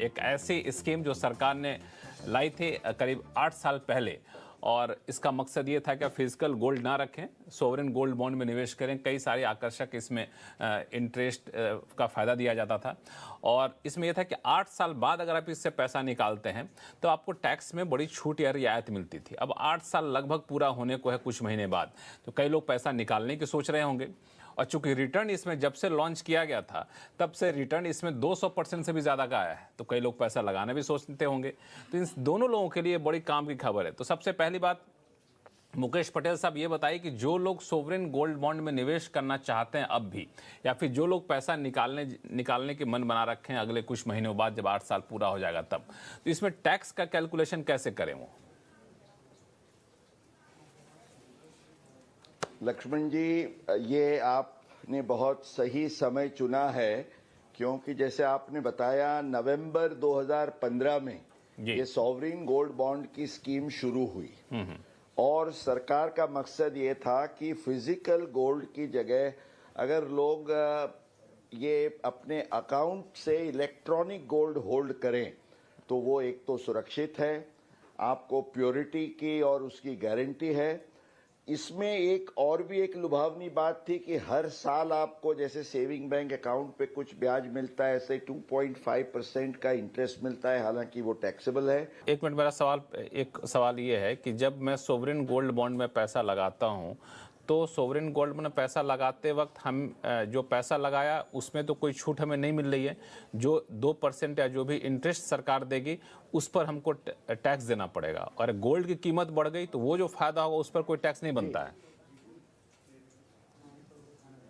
एक ऐसी स्कीम जो सरकार ने लाई थी करीब 8 साल पहले, और इसका मकसद ये था कि फिजिकल गोल्ड ना रखें, सोवरेन गोल्ड बॉन्ड में निवेश करें। कई सारे आकर्षक इसमें इंटरेस्ट का फ़ायदा दिया जाता था, और इसमें यह था कि 8 साल बाद अगर आप इससे पैसा निकालते हैं तो आपको टैक्स में बड़ी छूट या रियायत मिलती थी। अब 8 साल लगभग पूरा होने को है कुछ महीने बाद, तो कई लोग पैसा निकालने की सोच रहे होंगे, और चूंकि रिटर्न इसमें जब से लॉन्च किया गया था तब से रिटर्न इसमें 200% से भी ज़्यादा का आया है, तो कई लोग पैसा लगाना भी सोचते होंगे। तो इन दोनों लोगों के लिए बड़ी काम की खबर है। तो सबसे पहली बात, मुकेश पटेल साहब ये बताइए कि जो लोग सोवरेन गोल्ड बॉन्ड में निवेश करना चाहते हैं अब भी, या फिर जो लोग पैसा निकालने के मन बना रखे हैं अगले कुछ महीनों बाद जब 8 साल पूरा हो जाएगा तब, तो इसमें टैक्स का कैलकुलेशन कैसे करें वो? लक्ष्मण जी, ये आपने बहुत सही समय चुना है, क्योंकि जैसे आपने बताया नवंबर 2015 में ये सॉवरेन गोल्ड बॉन्ड की स्कीम शुरू हुई, और सरकार का मकसद ये था कि फिजिकल गोल्ड की जगह अगर लोग ये अपने अकाउंट से इलेक्ट्रॉनिक गोल्ड होल्ड करें तो वो एक तो सुरक्षित है, आपको प्योरिटी की और उसकी गारंटी है। इसमें एक और भी एक लुभावनी बात थी कि हर साल आपको जैसे सेविंग बैंक अकाउंट पे कुछ ब्याज मिलता है, ऐसे 2.5% का इंटरेस्ट मिलता है, हालांकि वो टैक्सेबल है। एक मिनट, मेरा एक सवाल ये है कि जब मैं सोवरेन गोल्ड बॉन्ड में पैसा लगाता हूं तो सोवरेन गोल्ड में पैसा लगाते वक्त हम जो पैसा लगाया उसमें तो कोई छूट हमें नहीं मिल रही है, जो 2% या जो भी इंटरेस्ट सरकार देगी उस पर हमको टैक्स देना पड़ेगा, और गोल्ड की कीमत बढ़ गई तो वो जो फायदा होगा उस पर कोई टैक्स नहीं बनता है।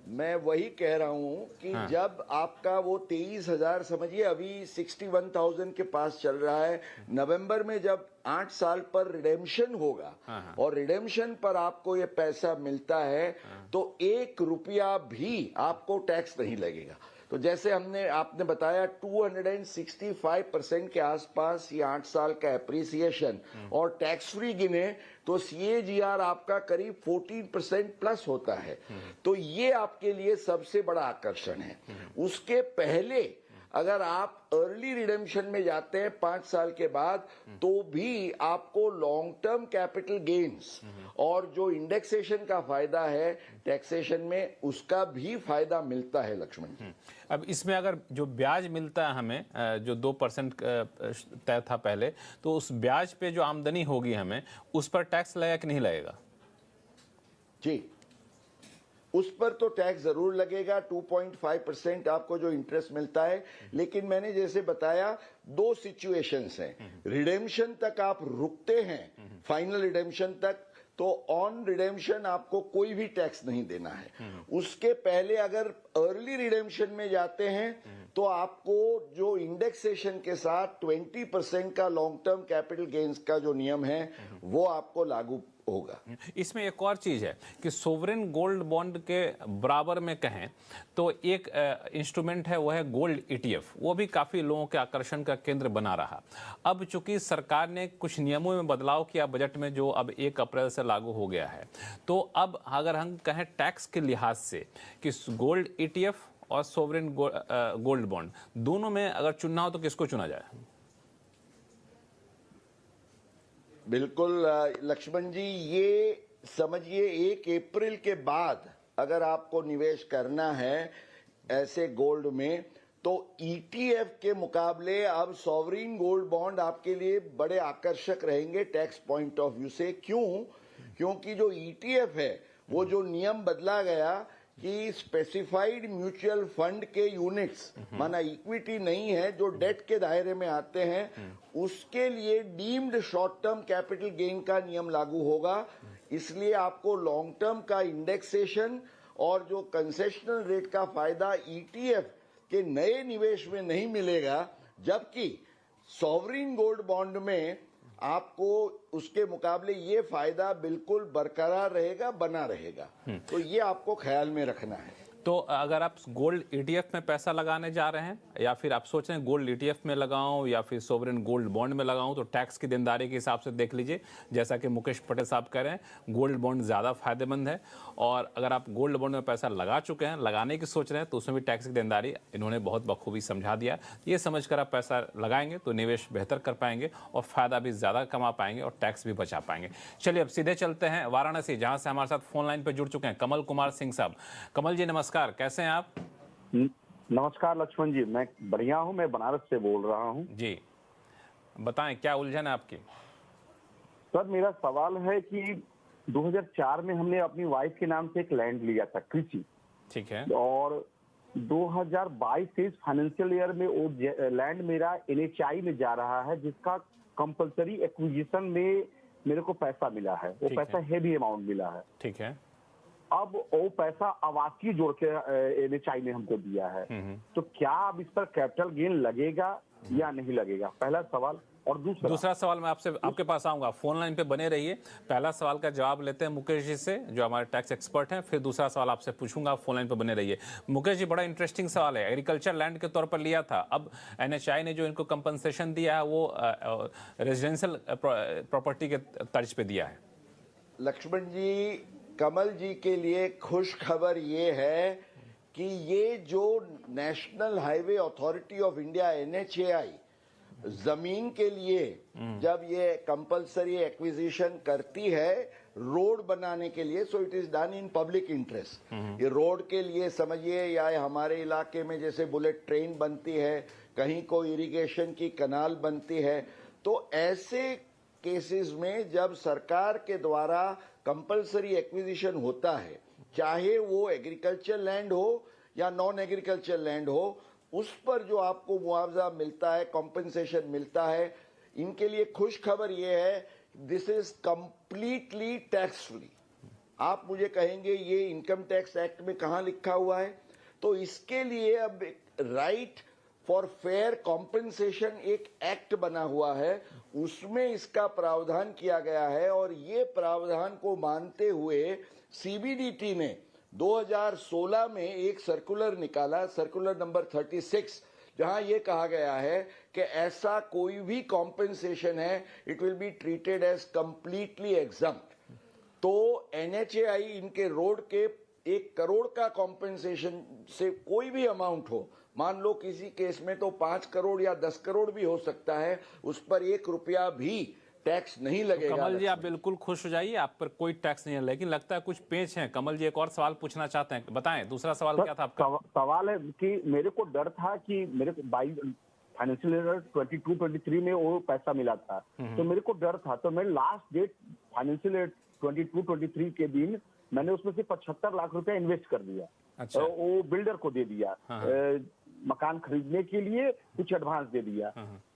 मैं वही कह रहा हूं कि जब आपका वो 23,000, समझिए अभी 61,000 के पास चल रहा है, नवंबर में जब 8 साल पर रिडेम्पशन होगा और रिडेम्पशन पर आपको ये पैसा मिलता है तो 1 रुपया भी आपको टैक्स नहीं लगेगा। तो जैसे आपने बताया 265% के आसपास ये 8 साल का एप्रिसिएशन, और टैक्स फ्री गिने तो CAGR आपका करीब 14% प्लस होता है। तो ये आपके लिए सबसे बड़ा आकर्षण है। उसके पहले अगर आप अर्ली रिडेम्पशन में जाते हैं 5 साल के बाद, तो भी आपको लॉन्ग टर्म कैपिटल गेन्स और जो इंडेक्सेशन का फायदा है टैक्सेशन में, उसका भी फायदा मिलता है लक्ष्मण। अब इसमें अगर जो ब्याज मिलता है हमें, जो 2% तय था पहले, तो उस ब्याज पे जो आमदनी होगी हमें उस पर टैक्स लगेगा कि नहीं लगेगा? जी, उस पर तो टैक्स जरूर लगेगा। 2.5% आपको जो इंटरेस्ट मिलता है, लेकिन मैंने जैसे बताया 2 सिचुएशंस हैं। रिडेम्पशन तक आप रुकते हैं, फाइनल रिडेम्पशन तक, तो ऑन रिडेम्पशन आपको कोई भी टैक्स नहीं देना है। उसके पहले अगर अर्ली रिडेम्पशन में जाते हैं तो आपको जो इंडेक्सेशन के साथ 20% का लॉन्ग टर्म कैपिटल गेन्स का जो नियम है वो आपको लागू होगा। इसमें एक और चीज है कि सोवरेन गोल्ड बॉन्ड के बराबर में कहें तो एक इंस्ट्रूमेंट है, वो है गोल्ड ETF। वो भी काफी लोगों के आकर्षण का केंद्र बना रहा। अब चूंकि सरकार ने कुछ नियमों में बदलाव किया बजट में, जो अब 1 अप्रैल से लागू हो गया है, तो अब अगर हम कहें टैक्स के लिहाज से कि गोल्ड ETF और सोवरेन गोल्ड बॉन्ड दोनों में अगर चुनना हो तो किसको चुना जाए? बिल्कुल लक्ष्मण जी, ये समझिए 1 अप्रैल के बाद अगर आपको निवेश करना है ऐसे गोल्ड में, तो ETF के मुकाबले अब सॉवरेन गोल्ड बॉन्ड आपके लिए बड़े आकर्षक रहेंगे टैक्स पॉइंट ऑफ व्यू से। क्यों? क्योंकि जो ETF है वो जो नियम बदला गया कि स्पेसिफाइड म्यूचुअल फंड के यूनिट्स, माना इक्विटी नहीं है, जो डेट के दायरे में आते हैं, उसके लिए deemed short term capital gain का नियम लागू होगा। इसलिए आपको लॉन्ग टर्म का इंडेक्सेशन और जो कंसेशनल रेट का फायदा ETF के नए निवेश में नहीं मिलेगा, जबकि सॉवरेन गोल्ड बॉन्ड में आपको उसके मुकाबले ये फायदा बिल्कुल बरकरार रहेगा, बना रहेगा। तो ये आपको ख्याल में रखना है। तो अगर आप गोल्ड ईटीएफ में पैसा लगाने जा रहे हैं या फिर आप सोच रहे हैं गोल्ड ईटीएफ में लगाऊं या फिर सोवरेन गोल्ड बॉन्ड में लगाऊं, तो टैक्स की देनदारी के हिसाब से देख लीजिए। जैसा कि मुकेश पटेल साहब कह रहे हैं, गोल्ड बॉन्ड ज़्यादा फायदेमंद है। और अगर आप गोल्ड बॉन्ड में पैसा लगा चुके हैं, लगाने की सोच रहे हैं, तो उसमें भी टैक्स की देनदारी इन्होंने बहुत बखूबी समझा दिया। ये समझकर आप पैसा लगाएंगे तो निवेश बेहतर कर पाएंगे और फायदा भी ज़्यादा कमा पाएंगे और टैक्स भी बचा पाएंगे। चलिए अब सीधे चलते हैं वाराणसी, जहां से हमारे साथ फोन लाइन पर जुड़ चुके हैं कमल कुमार सिंह साहब। कमल जी नमस्कार, कैसे हैं आप? नमस्कार लक्ष्मण जी, मैं बढ़िया हूं। मैं बनारस से बोल रहा हूं। जी बताएं, क्या उलझन है आपकी? सर मेरा सवाल है कि 2004 में हमने अपनी वाइफ के नाम से एक लैंड लिया था, कृषि। ठीक है। और 2022-23 फाइनेंशियल ईयर में वो लैंड मेरा NHI में जा रहा है, जिसका कंपलसरी एक्विजिशन में मेरे को पैसा मिला है। वो पैसा हेवी अमाउंट मिला है। ठीक है। अब वो पैसा आवासीय जोड़ के NHI ने हमको दिया है, तो क्या अब इस पर कैपिटल गेन लगेगा या नहीं लगेगा? पहला सवाल। और दूसरा सवाल मैं आपके पास आऊंगा, फोन लाइन पे बने रहिए। पहला सवाल का जवाब लेते हैं मुकेश जी से, जो हमारे टैक्स एक्सपर्ट हैं, फिर दूसरा सवाल आपसे पूछूंगा। फोन लाइन पे बने रहिए। मुकेश जी, बड़ा इंटरेस्टिंग सवाल है। एग्रीकल्चर लैंड के तौर पर लिया था, अब NHI ने जो इनको कंपनसेशन दिया है वो रेजिडेंशियल प्रॉपर्टी के तर्ज पे दिया है। लक्ष्मण जी, कमल जी के लिए खुश खबर ये है कि ये जो national highway authority of India NHAI जमीन के लिए जब ये कंपलसरी एक्विजिशन करती है रोड बनाने के लिए, so it is done in public interest. ये रोड के लिए समझिए, या हमारे इलाके में जैसे बुलेट ट्रेन बनती है, कहीं कोई इरिगेशन की कनाल बनती है, तो ऐसे केसेस में जब सरकार के द्वारा कंपलसरी एक्विजिशन होता है, चाहे वो एग्रीकल्चर लैंड हो या नॉन एग्रीकल्चर लैंड हो, उस पर जो आपको मुआवजा मिलता है, कॉम्पेंसेशन मिलता है, इनके लिए खुश खबर ये है, this is completely tax free. आप मुझे कहेंगे ये इनकम टैक्स एक्ट में कहां लिखा हुआ है? तो इसके लिए अब राइट फॉर फेयर कॉम्पेंसेशन एक एक्ट बना हुआ है, उसमें इसका प्रावधान किया गया है। और ये प्रावधान को मानते हुए CBDT ने 2016 में एक सर्कुलर निकाला, सर्कुलर नंबर 36, जहां ये कहा गया है कि ऐसा कोई भी कॉम्पेंसेशन है, it will be treated as completely exempt. तो NHAI इनके रोड के 1 करोड़ का कॉम्पेंसेशन से कोई भी अमाउंट हो, मान लो किसी केस में तो 5 करोड़ या 10 करोड़ भी हो सकता है, उस पर 1 रुपया भी टैक्स नहीं लगेगा। तो कमल जी आप बिल्कुल खुश हो जाइए, आप पर कोई टैक्स नहीं है, लेकिन लगता है कुछ पेच है। कमल जी एक और सवाल पूछना चाहते हैं, बताएं दूसरा सवाल क्या था आपका? सवाल है कि मेरे को डर था कि मेरे को फाइनेंशियल ईयर 22-23 में वो पैसा मिला था, तो मेरे को डर था। तो मैं लास्ट डेट फाइनेंशियल ईयर 22-23 के दिन मैंने उसमें से 75 लाख रुपया इन्वेस्ट कर दिया। अच्छा। वो बिल्डर को दे दिया, मकान खरीदने के लिए कुछ एडवांस दे दिया।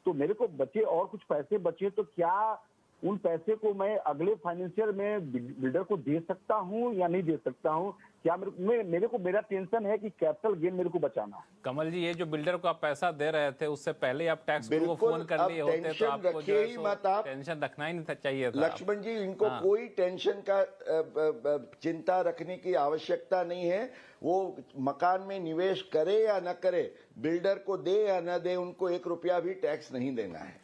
तो मेरे को बचे और कुछ पैसे बचे, तो क्या उन पैसे को मैं अगले फाइनेंशियल में बिल्डर को दे सकता हूं या नहीं दे सकता हूं? क्या मेरे को मेरा टेंशन है कि कैपिटल गेन मेरे को बचाना है। कमल जी, ये जो बिल्डर को आप पैसा दे रहे थे, उससे पहले आप टैक्स को फोन कर लिए होते तो आपको जो है टेंशन रखना ही नहीं चाहिए था। लक्ष्मण जी, इनको कोई टेंशन का चिंता रखने की आवश्यकता नहीं है। वो मकान में निवेश करे या न करे, बिल्डर को दे या न दे, उनको 1 रुपया भी टैक्स नहीं देना है।